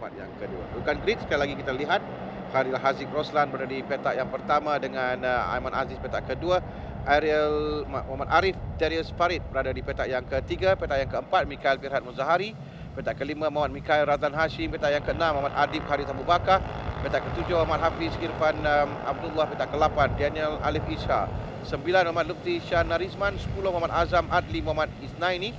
tempat yang kedua. Bukan grid, sekali lagi kita lihat Khalil Haziq Roslan berada di petak yang pertama dengan Aiman Aziz petak kedua. Ariel Muhammad Arif Darius Farid berada di petak yang ketiga. Petak yang keempat Mikael Firhat Muzahari. Petak kelima Muhammad Mikael Razan Hashim. Petak yang keenam Muhammad Adib Haris Abu Bakar. Petak ketujuh Muhammad Hafiz Irfan Abdullah. Petak ke-8 Daniel Alif Isha. 9 Muhammad Lutfi Syahna Rizman. 10 Muhammad Azam Adli Muhammad Isnaini.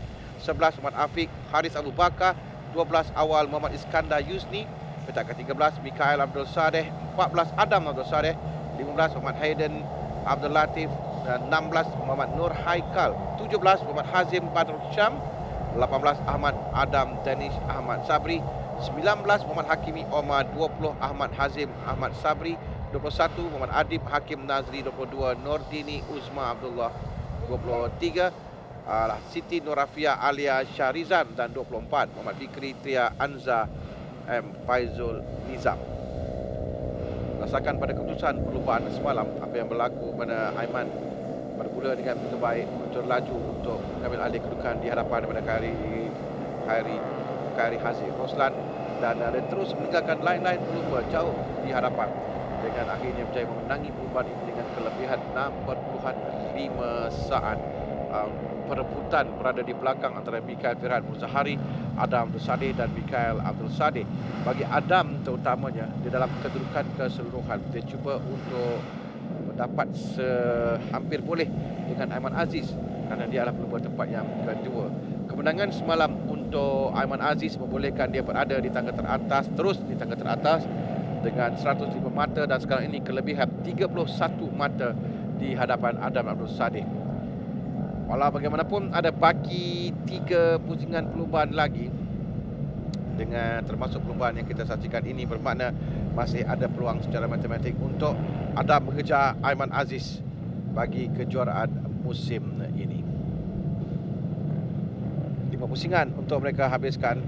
11 Muhammad Afiq Haris Abu Bakar. 12 Awal Muhammad Iskandar Yusni. Petak ke-13 Mikael Abdul Sadeh. 14 Adam Abdul Sadeh. 15 Muhammad Hayden Abdul Latif. Dan 16 Muhammad Nur Haikal. 17 Muhammad Hazim Badrul Syam. 18 Ahmad Adam Danish Ahmad Sabri. 19 Muhammad Hakimi Omar. 20 Ahmad Hazim Ahmad Sabri. 21 Muhammad Adib Hakim Nazri. 22 Nordini Uzma Abdullah. 23 Siti Nurafia Alia Syarizan. Dan 24 Muhammad Fikri Tria Anza M Faizul Nizam. Berdasarkan pada keputusan perlumbaan semalam, apa yang berlaku pada Aiman bermula dengan begitu baik muncul laju untuk mengambil alih kedudukan di hadapan daripada Khairi Haziq Roslan, dan dia terus meninggalkan lain-lain pelumba jauh di hadapan dengan akhirnya berjaya memenangi perlumbaan ini dengan kelebihan 6.5 saat. Perebutan berada di belakang antara Mikael Firhat Muzahari, Adam Abdul Sadeh dan Mikael Abdul Sadeh. Bagi Adam terutamanya, di dalam kedudukan keseluruhan, dia cuba untuk mendapat hampir boleh dengan Aiman Aziz kerana dia adalah pelumba tempat yang kedua. Kemenangan semalam untuk Aiman Aziz membolehkan dia berada di tangga teratas, terus di tangga teratas dengan 105 mata, dan sekarang ini kelebihan 31 mata di hadapan Adam Abdul Sadeh. Walau bagaimanapun ada baki 3 pusingan perlumbaan lagi, dengan termasuk perlumbaan yang kita saksikan ini, bermakna masih ada peluang secara matematik untuk Adam mengejar Aiman Aziz bagi kejuaraan musim ini. 5 pusingan untuk mereka habiskan.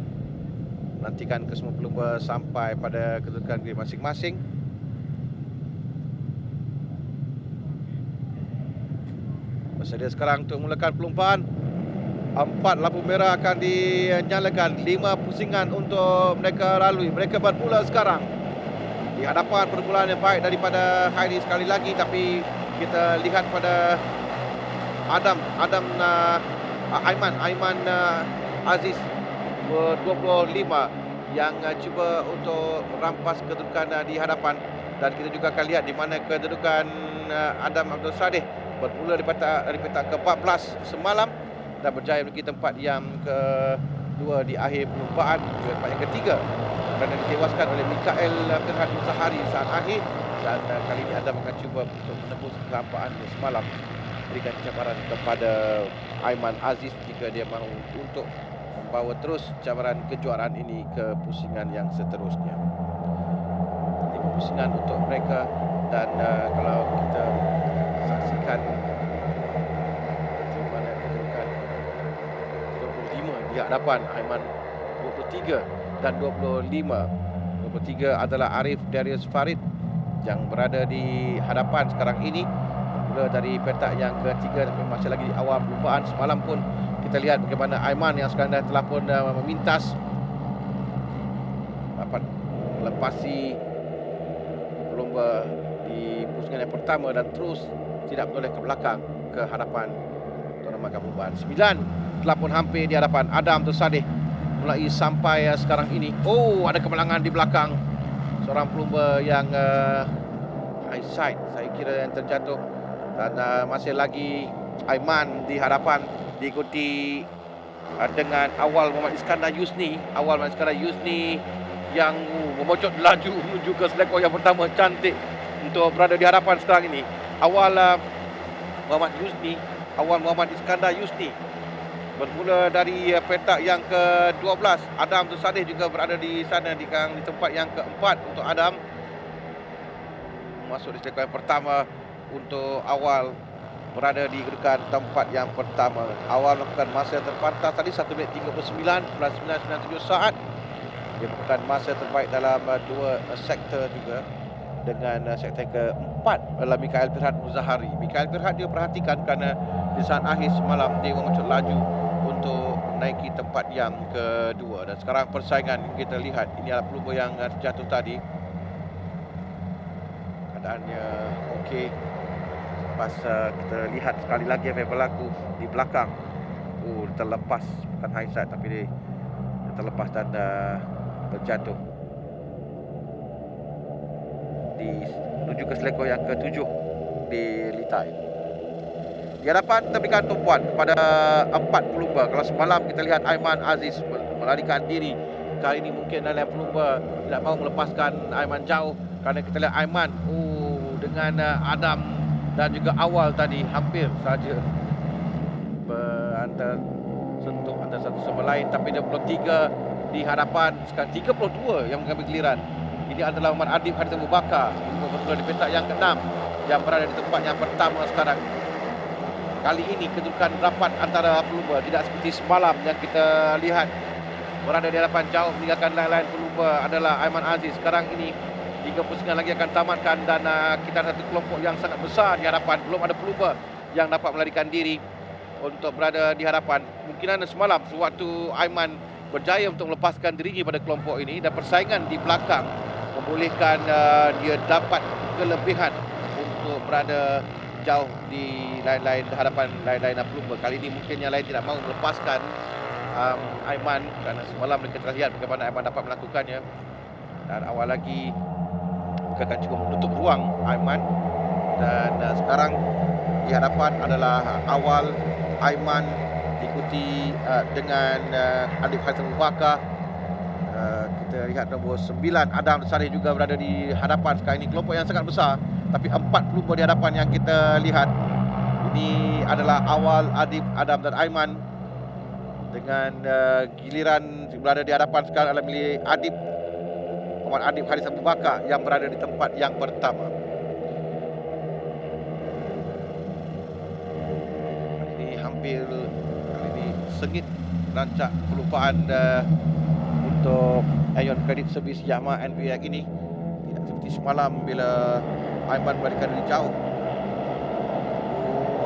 Nantikan kesemua pelumba sampai pada kedudukan game masing-masing. Bersedia sekarang untuk mulakan perlumbaan. 4 lampu merah akan dinyalakan. 5 pusingan untuk mereka lalui. Mereka bermula sekarang di hadapan permulaan yang baik daripada Khairi sekali lagi, tapi kita lihat pada Aiman Aziz 25 yang cuba untuk rampas kedudukan di hadapan, dan kita juga akan lihat di mana kedudukan Adam Abdul Sadeh bermula dari petak ke-14 semalam dan berjaya menuju tempat yang kedua di akhir perlumbaan, tempat yang ketiga kerana ditewaskan oleh Mikael Firhat Muzahari saat akhir, dan kali ini Adam akan cuba untuk menembus kehampaan semalam, berikan cabaran kepada Aiman Aziz jika dia mahu untuk membawa terus cabaran kejuaraan ini ke pusingan yang seterusnya. 5 pusingan untuk mereka, dan kalau kita saksikan di mana kedudukan 25 di hadapan Aiman 23 dan 25. 23 adalah Arif Darius Farid yang berada di hadapan sekarang ini, bermula dari petak yang ketiga, tapi masih lagi di awal perlumbaan. Semalam pun kita lihat bagaimana Aiman yang sekarang dah telah pun memintas dapat melepasi pelumba di pusingan yang pertama dan terus tidak menoleh ke belakang ke hadapan untuk menamatkan perlumbaan. 9 telah pun hampir di hadapan Adam Abdul Sadeh mulai sampai sekarang ini. Oh, ada kemenangan di belakang seorang pelumba yang high side, saya kira, yang terjatuh, dan masih lagi Aiman di hadapan, diikuti dengan awal Muhammad Iskandar Yusni. Awal Muhammad Iskandar Yusni yang memocot laju menuju ke selekor yang pertama, cantik untuk berada di hadapan sekarang ini. Awal Muhammad Iskandar Yusni bermula dari petak yang ke-12. Adam Abdul Sadeh juga berada di sana di tempat yang keempat untuk Adam. Masuk di selekor yang pertama untuk awal berada di kedudukan tempat yang pertama. Awal melakukan masa terpantas tadi 1 minit 39.997 saat. Dia merupakan masa terbaik dalam 2 sektor juga, dengan sektor keempat adalah Mikael Firhat Muzahari. Mikael Firhat dia perhatikan kerana di saat akhir semalam dia memuncul laju untuk menaiki tempat yang kedua. Dan sekarang persaingan kita lihat, ini adalah pelumba yang terjatuh tadi. Keadaannya okey. Lepas kita lihat sekali lagi apa yang berlaku di belakang. Terlepas, bukan high side tapi dia terlepas dan terjatuh menuju ke selekoh yang ke-7 di Litai. Di hadapan kita berikan tumpuan kepada 4 pelumba. Kalau semalam kita lihat Aiman Aziz melarikan diri, kali ini mungkin dalam pelumba tidak mahu melepaskan Aiman jauh, kerana kita lihat Aiman dengan Adam dan juga Awal tadi hampir saja sentuh antara satu sama lain, tapi 23 di hadapan sekarang 32 yang mengambil giliran. Ini adalah Muhammad Adib Haris Abu Bakar, bermula di petak yang ke-6 yang berada di tempat yang pertama sekarang. Kali ini kedudukan rapat antara pelumba, tidak seperti semalam yang kita lihat berada di hadapan jauh meninggalkan lain-lain pelumba adalah Aiman Aziz. Sekarang ini 3 pusingan lagi akan tamatkan dan kita ada satu kelompok yang sangat besar di hadapan. Belum ada pelumba yang dapat melarikan diri untuk berada di hadapan. Mungkin semalam sewaktu Aiman berjaya untuk melepaskan dirinya pada kelompok ini dan persaingan di belakang membolehkan dia dapat kelebihan untuk berada jauh di lain-lain hadapan lain-lain pelumba. Kali ini mungkin yang lain tidak mahu melepaskan Aiman kerana semalam mereka telah lihat bagaimana Aiman dapat melakukannya. Dan awal lagi mereka akan cuba menutup ruang Aiman. Dan sekarang di hadapan adalah Awal, Aiman, diikuti dengan Adib Haris Abu Bakar. Kita lihat nombor 9 Adam Saleh juga berada di hadapan. Sekarang ini kelompok yang sangat besar, tapi 4 pelumba di hadapan yang kita lihat. Ini adalah Awal, Adib, Adam dan Aiman. Dengan giliran berada di hadapan sekarang adalah milik Adib, Muhammad Adib Haris Abu Bakar yang berada di tempat yang pertama. Hampir kali ini sengit rancak pelupaan untuk Aeon Credit Service Yamaha NPX ini. Tidak seperti semalam bila Aiman melarikan diri jauh.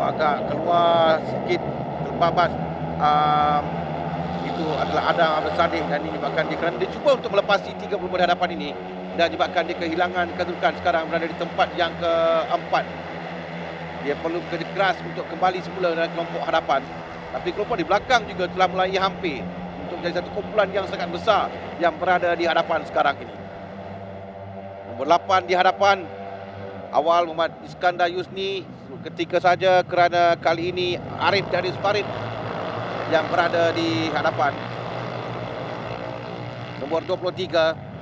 Agak keluar sikit, terbabas. Itu adalah Adam Abdul Sadih dan ini menyebabkan dia, kerana dia cuba untuk melepasi 3 pelumba di hadapan ini dan menyebabkan dia kehilangan kedudukan. Sekarang berada di tempat yang keempat. Dia perlu bekerja keras untuk kembali semula dalam kelompok hadapan. Tapi kelompok di belakang juga telah mulai hampir untuk menjadi satu kumpulan yang sangat besar yang berada di hadapan sekarang ini. Nombor 8 di hadapan Awal Muhammad Iskandar Yusni ketika saja, kerana kali ini Arif Darius Farid yang berada di hadapan. Nombor 23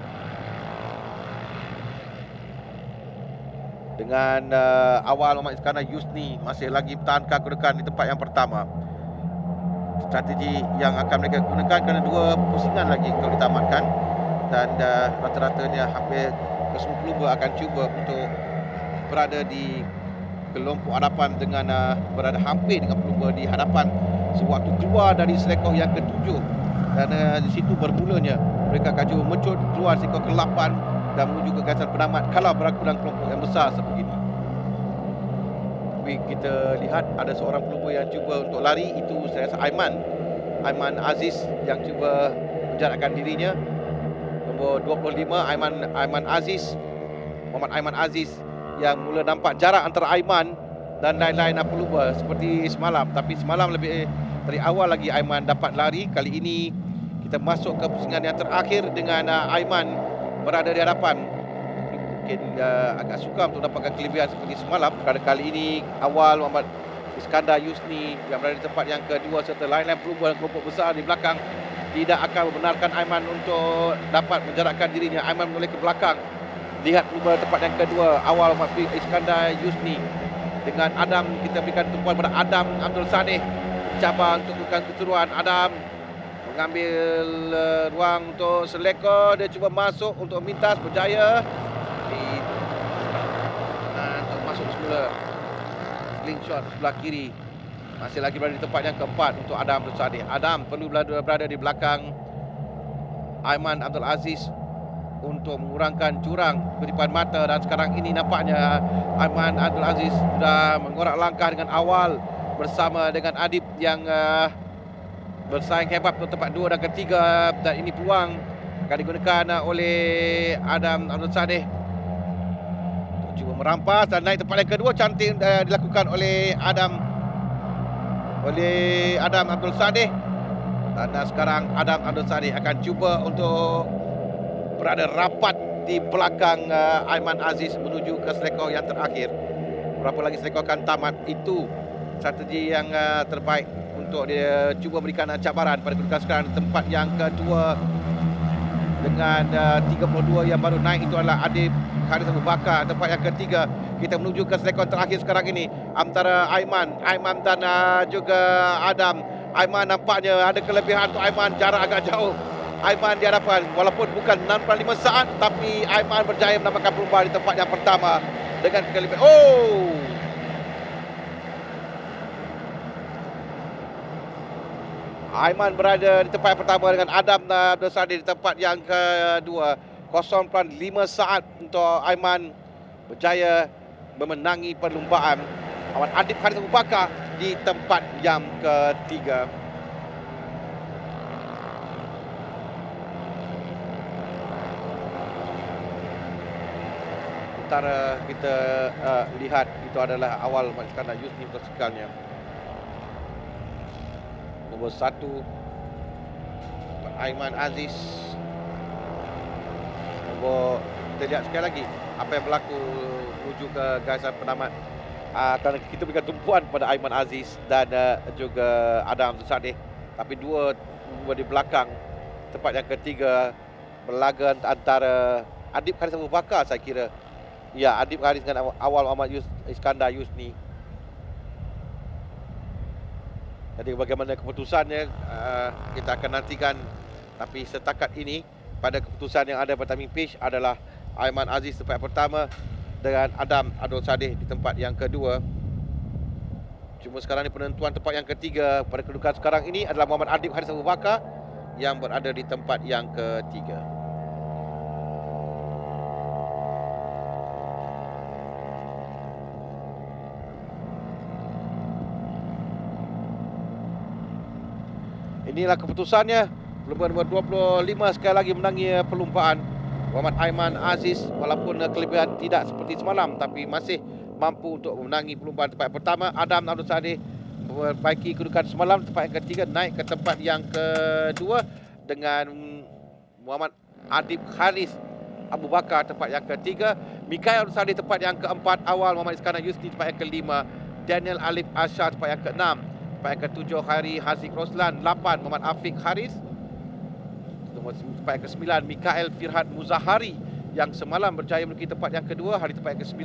dengan Awal Muhammad Iskandar Yusni masih lagi bertahankan kedudukan di tempat yang pertama. Strategi yang akan mereka gunakan kerana 2 pusingan lagi untuk ditamatkan, dan rata-ratanya hampir kesemua pelumba akan cuba untuk berada di kelompok hadapan dengan berada hampir dengan pelumba di hadapan sewaktu keluar dari selekoh yang ke-7. Dan di situ bermulanya mereka akan cuba mencut keluar selekoh ke-8 dan menuju ke garis penamat kalau berlaku dalam kelompok yang besar seperti ini. Tapi kita lihat ada seorang pelumba yang cuba untuk lari, itu saya rasa Aiman Aziz yang cuba menjarakkan dirinya. Nombor 25 Aiman Aziz, Muhammad Aiman Aziz yang mula nampak jarak antara Aiman dan lain-lain pelumba seperti semalam. Tapi semalam lebih dari awal lagi Aiman dapat lari. Kali ini kita masuk ke pusingan yang terakhir dengan Aiman berada di hadapan. Mungkin agak suka untuk dapatkan kelebihan seperti semalam, kerana kali ini Awal Muhammad Iskandar Yusni yang berada di tempat yang kedua serta lain-lain pelumba dan kelompok besar di belakang tidak akan membenarkan Aiman untuk dapat menjarakkan dirinya. Aiman menoleh ke belakang. Lihat pelumba tempat yang kedua Awal Muhammad Iskandar Yusni dengan Adam. Kita berikan tumpuan pada Adam Abdul Sadeh, cabar untuk bukan keturuan. Adam mengambil ruang untuk seleko. Dia cuba masuk untuk mintas, berjaya untuk masuk semula. Slingshot sebelah kiri. Masih lagi berada di tempat yang keempat untuk Adam Abdul Sadeh. Adam perlu berada di belakang Aiman Abdul Aziz untuk mengurangkan jurang kedipan mata. Dan sekarang ini nampaknya Aiman Abdul Aziz sudah mengorak langkah dengan Awal bersama dengan Adib yang bersaing hebat untuk tempat 2 dan ketiga, dan ini peluang akan digunakan oleh Adam Abdul Sadeh untuk cuba merampas dan naik tempat yang kedua. Cantik dilakukan oleh Adam Abdul Sadeh. Dan sekarang Adam Abdul Sadeh akan cuba untuk berada rapat di belakang Aiman Aziz menuju ke selekor yang terakhir. Berapa lagi selekor akan tamat, itu strategi yang terbaik untuk dia cuba berikan cabaran pada kedudukan sekarang di tempat yang kedua dengan 32 yang baru naik. Itu adalah Adib Haris Abu Bakar. Tempat yang ketiga, kita menuju ke selekor terakhir sekarang ini antara Aiman dan juga Adam. Aiman nampaknya ada kelebihan untuk Aiman, jarak agak jauh. Aiman di hadapan, walaupun bukan 65 saat, tapi Aiman berjaya menambahkan perubahan di tempat yang pertama dengan kelebihan. Aiman berada di tempat yang pertama dengan Adam Abdul Sadeh di tempat yang kedua. 0.5 saat untuk Aiman berjaya memenangi perlumbaan. Awan Adib Haris Abu Bakar di tempat yang ketiga. Sementara kita lihat itu adalah awal Iskandar Yusni motosikkalnya. Nombor 1 Aiman Aziz. Kita lihat sekali lagi apa yang berlaku menuju ke garisan penamat. Kerana kita berikan tumpuan pada Aiman Aziz dan juga Adam Abdul Sadeh. Tapi dua di belakang. Tempat yang ketiga berlaga antara Adib Haris Abu Bakar, saya kira. Ya, Adib Haris dengan awal Muhammad Iskandar Yusni. Jadi bagaimana keputusannya kita akan nantikan. Tapi setakat ini pada keputusan yang ada pada timing page adalah Aiman Aziz tempat yang pertama dengan Adam Abdul Sadeh di tempat yang kedua. Cuma sekarang ni penentuan tempat yang ketiga pada kedudukan sekarang ini adalah Muhammad Adib Haris Abu Bakar yang berada di tempat yang ketiga. Inilah keputusannya. Perlumbaan nombor 25 sekali lagi menangi perlumbaan. Muhammad Aiman Aziz walaupun kelebihan tidak seperti semalam tapi masih mampu untuk memenangi perlumbaan tempat yang pertama. Adam Abdul Sadeh memperbaiki kedudukan semalam tempat yang ketiga, naik ke tempat yang kedua dengan Muhammad Adib Haris Abu Bakar tempat yang ketiga. Mikael Abdul Sadeh tempat yang keempat, awal Muhammad Iskandar Yusni tempat yang kelima, Daniel Alif Ashar tempat yang keenam, tempat yang ketujuh Khairi Haziq Roslan, 8 Muhammad Afiq Haris, tempat yang ke-9 Mikael Firhat Muzahari yang semalam berjaya menuju tempat yang kedua, hari tempat yang ke-9.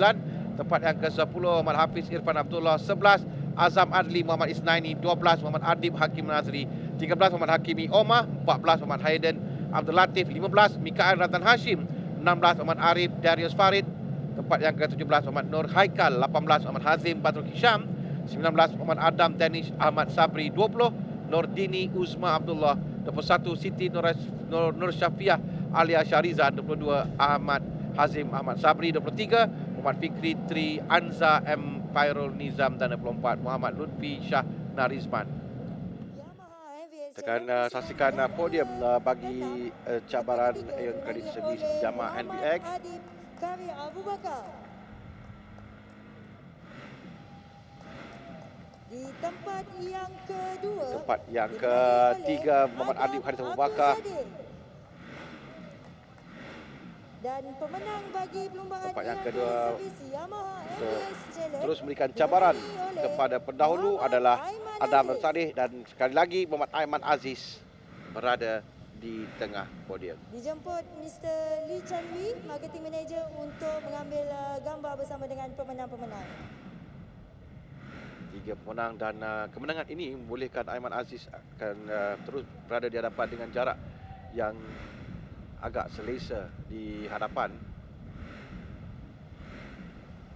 Tempat yang ke-10 Muhammad Hafiz Irfan Abdullah, 11 Azam Adli Muhammad Isnaini, 12 Muhammad Adib Hakim Nazri, 13 Muhammad Hakimi Omar, 14 Muhammad Haiden Abdul Latif, 15 Mikael Radhan Hashim, 16 Muhammad Arif Darius Farid, tempat yang ke-17 Muhammad Nur Haikal, 18 Muhammad Hazim Badrul Hisham, 19 Muhammad Adam Danish Ahmad Sabri, 20 Nordini Uzma Abdullah, 21 Siti Nur Syafiah Alia Syarizan, 22 Ahmad Hazim Ahmad Sabri, 23 Muhammad Fikri Tri Anza M Fairul Nizam, dan 24 Muhammad Lutfi Shah Narizman. Kita akan saksikan podium bagi cabaran yang kali segi jamaah NBX. Di tempat yang kedua, tempat yang ketiga Muhammad Adib Haris Abu Bakar. Dan pemenang bagi perlumbaan tempat yang kedua Yamaha terus memberikan cabaran kepada pendahulu adalah Adam Abdul Sadeh, dan sekali lagi Muhammad Aiman Aziz berada di tengah podium. Dijemput Mr. Lee Chan Wee, Marketing Manager, untuk mengambil gambar bersama dengan pemenang-pemenang. 3 pemenang, dan kemenangan ini membolehkan Aiman Aziz akan terus berada di hadapan dengan jarak yang agak selesa di hadapan.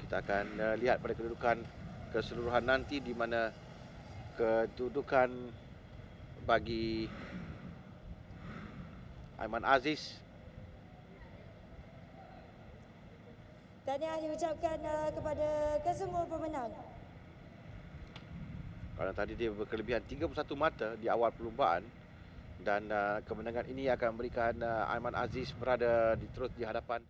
Kita akan lihat pada kedudukan keseluruhan nanti di mana kedudukan bagi Aiman Aziz. Tahniah diucapkan kepada kesemua pemenang. Kerana tadi dia berkelebihan 31 mata di awal perlumbaan, dan kemenangan ini akan memberikan Aiman Aziz berada terus di hadapan